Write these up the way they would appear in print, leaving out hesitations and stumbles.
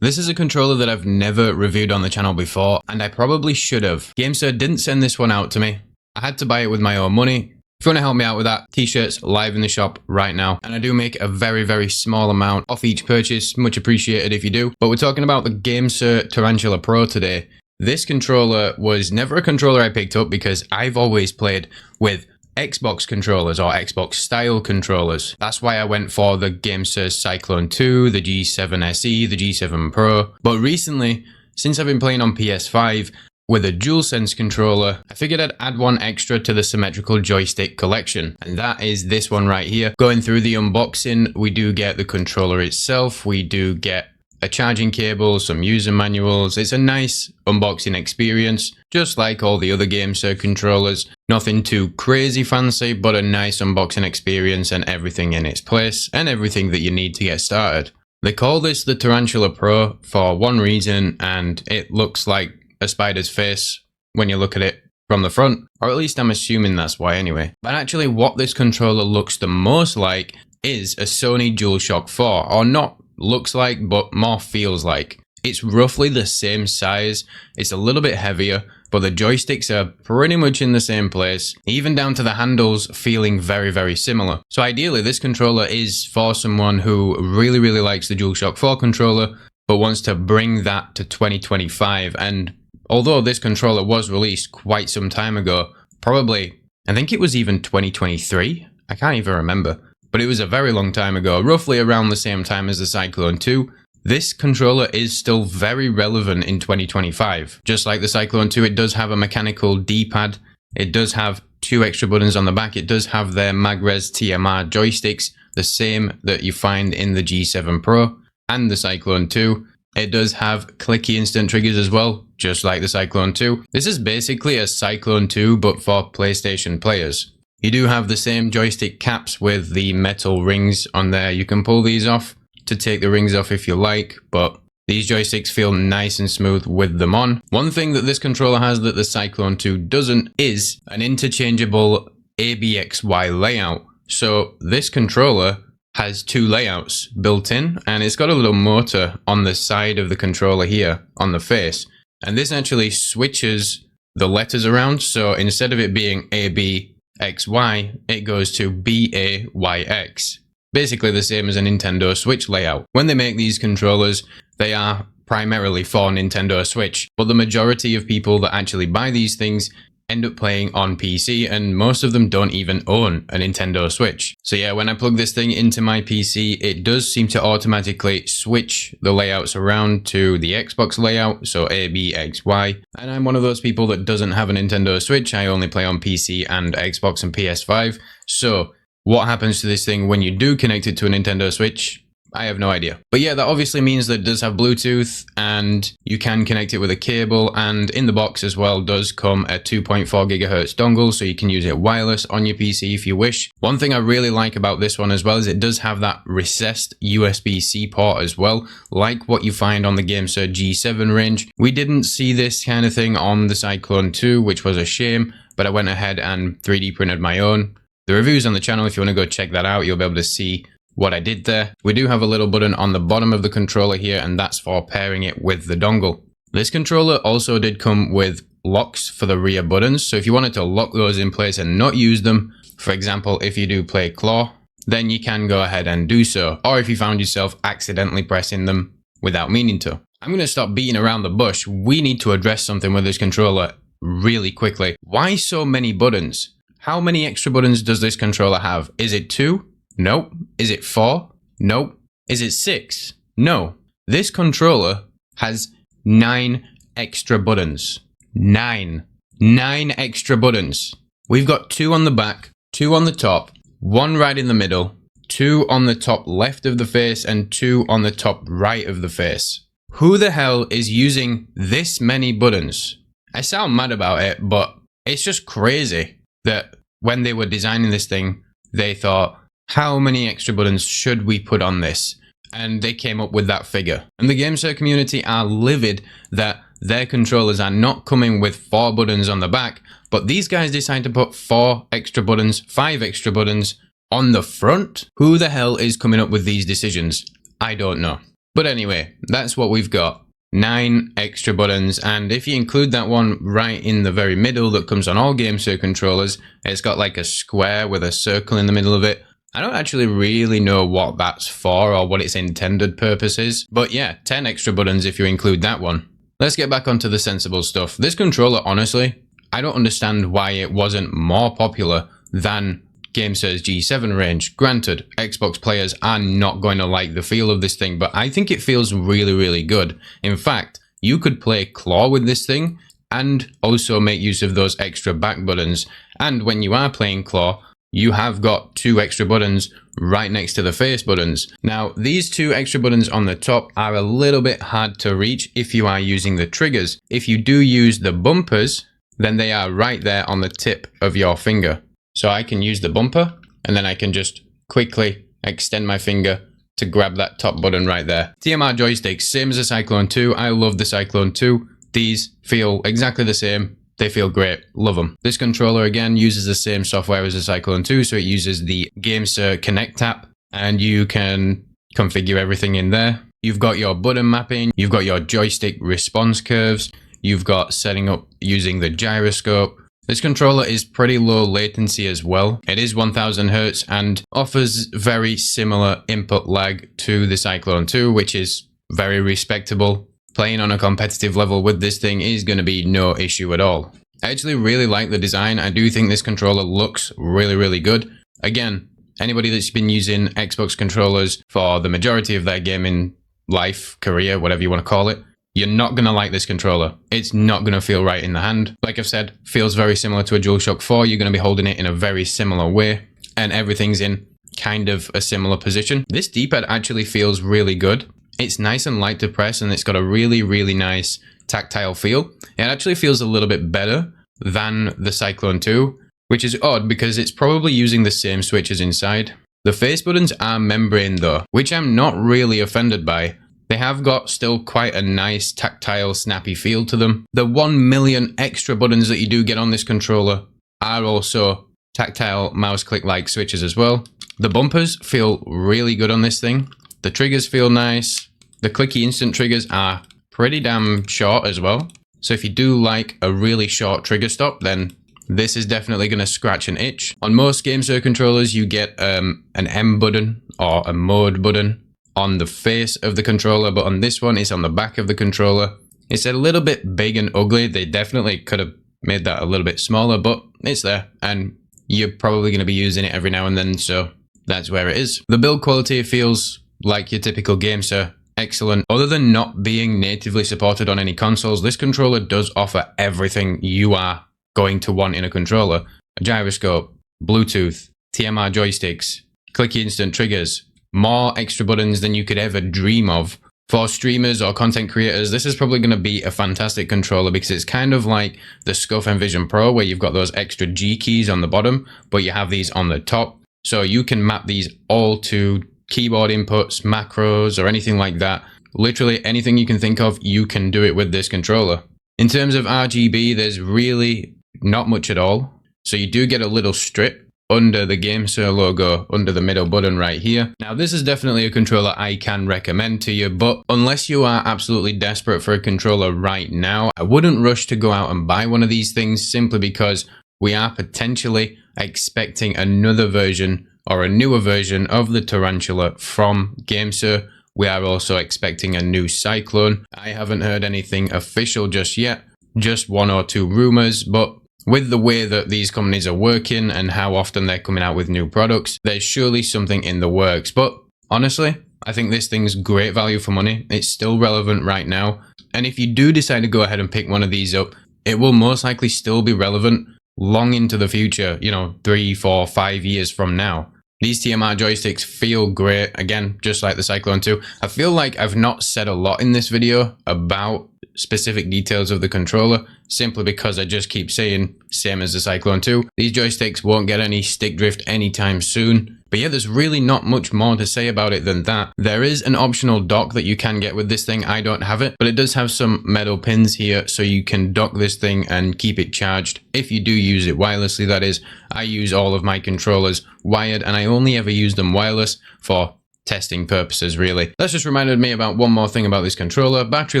This is a controller that I've never reviewed on the channel before, and I probably should have. GameSir didn't send this one out to me. I had to buy it with my own money. If you want to help me out with that, t-shirts live in the shop right now. And I do make a very, very small amount off each purchase. Much appreciated if you do. But we're talking about the GameSir Tarantula Pro today. This controller was never a controller I picked up because I've always played with Xbox controllers or Xbox style controllers. That's why I went for the GameSir Cyclone 2, the G7 SE, the G7 Pro. But recently, since I've been playing on PS5 with a DualSense controller, I figured I'd add one extra to the symmetrical joystick collection. And that is this one right here. Going through the unboxing, we do get the controller itself. We do get a charging cable, some user manuals. It's a nice unboxing experience, just like all the other GameSir controllers. Nothing too crazy fancy, but a nice unboxing experience and everything in its place and everything that you need to get started. They call this the Tarantula Pro for one reason, and it looks like a spider's face when you look at it from the front, or at least I'm assuming that's why anyway. But actually what this controller looks the most like is a Sony DualShock 4, or not looks like, but more feels like. It's roughly the same size, it's a little bit heavier, but the joysticks are pretty much in the same place, even down to the handles feeling very, very similar. So ideally this controller is for someone who really, really likes the DualShock 4 controller, but wants to bring that to 2025. And although this controller was released quite some time ago, probably, I think it was even 2023, I can't even remember. But it was a very long time ago, roughly around the same time as the Cyclone 2. This controller is still very relevant in 2025. Just like the Cyclone 2, it does have a mechanical D-pad. It does have 2 extra buttons on the back. It does have their Magres TMR joysticks, the same that you find in the G7 Pro and the Cyclone 2. It does have clicky instant triggers as well, just like the Cyclone 2. This is basically a Cyclone 2, but for PlayStation players. You do have the same joystick caps with the metal rings on there. You can pull these off to take the rings off if you like, but these joysticks feel nice and smooth with them on. One thing that this controller has that the Cyclone 2 doesn't is an interchangeable ABXY layout. So this controller has 2 layouts built in, and it's got a little motor on the side of the controller here on the face. And this actually switches the letters around. So instead of it being ABXY, it goes to BAYX. Basically the same as a Nintendo Switch layout. When they make these controllers, they are primarily for Nintendo Switch, but the majority of people that actually buy these things end up playing on PC, and most of them don't even own a Nintendo Switch. So yeah, when I plug this thing into my PC, it does seem to automatically switch the layouts around to the Xbox layout, so ABXY. And I'm one of those people that doesn't have a Nintendo Switch. I only play on PC and Xbox and PS5. So what happens to this thing when you do connect it to a Nintendo Switch? I have no idea. But yeah, that obviously means that it does have Bluetooth, and you can connect it with a cable, and in the box as well does come a 2.4 GHz dongle, so you can use it wireless on your PC if you wish. One thing I really like about this one as well is it does have that recessed USB-C port as well, like what you find on the GameSir G7 range. We didn't see this kind of thing on the Cyclone 2, which was a shame, but I went ahead and 3D printed my own. The review's on the channel. If you want to go check that out, you'll be able to see what I did there. We do have a little button on the bottom of the controller here, and that's for pairing it with the dongle. This controller also did come with locks for the rear buttons, so if you wanted to lock those in place and not use them, for example, if you do play Claw, then you can go ahead and do so, or if you found yourself accidentally pressing them without meaning to. I'm going to stop beating around the bush. We need to address something with this controller really quickly. Why so many buttons? How many extra buttons does this controller have? Is it 2? Nope. Is it 4? Nope. Is it 6? No. This controller has 9 extra buttons. 9 extra buttons. We've got 2 on the back, 2 on the top, 1 right in the middle, 2 on the top left of the face, and 2 on the top right of the face. Who the hell is using this many buttons? I sound mad about it, but it's just crazy that when they were designing this thing, they thought, how many extra buttons should we put on this? And they came up with that figure. And the GameSir community are livid that their controllers are not coming with 4 buttons on the back, but these guys decide to put 4 extra buttons, 5 extra buttons on the front. Who the hell is coming up with these decisions? I don't know. But anyway, that's what we've got. 9 extra buttons, and if you include that one right in the very middle that comes on all GameSir controllers, it's got like a square with a circle in the middle of it. I don't actually really know what that's for or what its intended purpose is, but yeah, 10 extra buttons if you include that one. Let's get back onto the sensible stuff. This controller, honestly, I don't understand why it wasn't more popular than GameSir's G7 range. Granted, Xbox players are not going to like the feel of this thing, but I think it feels really, really good. In fact, you could play claw with this thing and also make use of those extra back buttons. And when you are playing claw, you have got 2 extra buttons right next to the face buttons. Now, these 2 extra buttons on the top are a little bit hard to reach if you are using the triggers. If you do use the bumpers, then they are right there on the tip of your finger. So I can use the bumper and then I can just quickly extend my finger to grab that top button right there. TMR joysticks, same as the Cyclone 2. I love the Cyclone 2. These feel exactly the same. They feel great. Love them. This controller again uses the same software as the Cyclone 2. So it uses the GameSir Connect app and you can configure everything in there. You've got your button mapping. You've got your joystick response curves. You've got setting up using the gyroscope. This controller is pretty low latency as well. It is 1000 Hz and offers very similar input lag to the Cyclone 2, which is very respectable. Playing on a competitive level with this thing is going to be no issue at all. I actually really like the design. I do think this controller looks really, really good. Again, anybody that's been using Xbox controllers for the majority of their gaming life, career, whatever you want to call it, you're not going to like this controller. It's not going to feel right in the hand. Like I've said, feels very similar to a DualShock 4. You're going to be holding it in a very similar way and everything's in kind of a similar position. This D-pad actually feels really good. It's nice and light to press and it's got a really, really nice tactile feel. It actually feels a little bit better than the Cyclone 2, which is odd because it's probably using the same switches inside. The face buttons are membrane though, which I'm not really offended by. They have got still quite a nice tactile, snappy feel to them. The 1 million extra buttons that you do get on this controller are also tactile mouse click-like switches as well. The bumpers feel really good on this thing. The triggers feel nice. The clicky instant triggers are pretty damn short as well. So if you do like a really short trigger stop, then this is definitely going to scratch an itch. On most GameSir controllers, you get an M button or a mode button on the face of the controller, but on this one it's on the back of the controller. It's a little bit big and ugly. They definitely could have made that a little bit smaller, but it's there and you're probably going to be using it every now and then, so that's where it is. The build quality feels like your typical GameSir. Excellent. Other than not being natively supported on any consoles, this controller does offer everything you are going to want in a controller. A gyroscope, Bluetooth, TMR joysticks, clicky instant triggers, more extra buttons than you could ever dream of. For streamers or content creators, this is probably going to be a fantastic controller because it's kind of like the SCUF Envision Pro where you've got those extra G keys on the bottom, but you have these on the top. So you can map these all to keyboard inputs, macros, or anything like that. Literally anything you can think of, you can do it with this controller. In terms of RGB, there's really not much at all. So you do get a little strip under the GameSir logo, under the middle button right here. Now this is definitely a controller I can recommend to you, but unless you are absolutely desperate for a controller right now, I wouldn't rush to go out and buy one of these things simply because we are potentially expecting another version or a newer version of the Tarantula from GameSir. We are also expecting a new Cyclone. I haven't heard anything official just yet, just 1 or 2 rumors, but with the way that these companies are working and how often they're coming out with new products, there's surely something in the works. But honestly, I think this thing's great value for money. It's still relevant right now. And if you do decide to go ahead and pick one of these up, it will most likely still be relevant long into the future, 3, 4, 5 years from now. These TMR joysticks feel great. Again, just like the Cyclone 2. I feel like I've not said a lot in this video about specific details of the controller, simply because I just keep saying same as the Cyclone 2. These joysticks won't get any stick drift anytime soon. But yeah, there's really not much more to say about it than that. There is an optional dock that you can get with this thing. I don't have it, but it does have some metal pins here so you can dock this thing and keep it charged. If you do use it wirelessly, that is. I use all of my controllers wired and I only ever use them wireless for testing purposes, really. That's just reminded me about one more thing about this controller: battery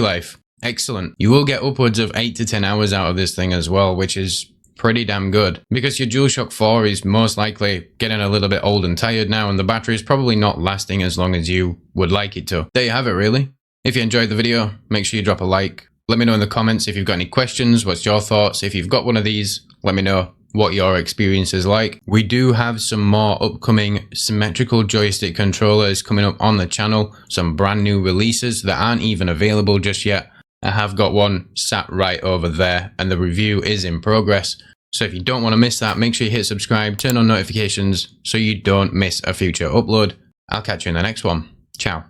life. Excellent. You will get upwards of 8 to 10 hours out of this thing as well, which is pretty damn good, because your DualShock 4 is most likely getting a little bit old and tired now, and the battery is probably not lasting as long as you would like it to. There you have it, really. If you enjoyed the video, make sure you drop a like. Let me know in the comments if you've got any questions. What's your thoughts? If you've got one of these, let me know what your experience is like. We do have some more upcoming symmetrical joystick controllers coming up on the channel, some brand new releases that aren't even available just yet. I have got one sat right over there, and the review is in progress. So if you don't want to miss that, make sure you hit subscribe, turn on notifications so you don't miss a future upload. I'll catch you in the next one. Ciao.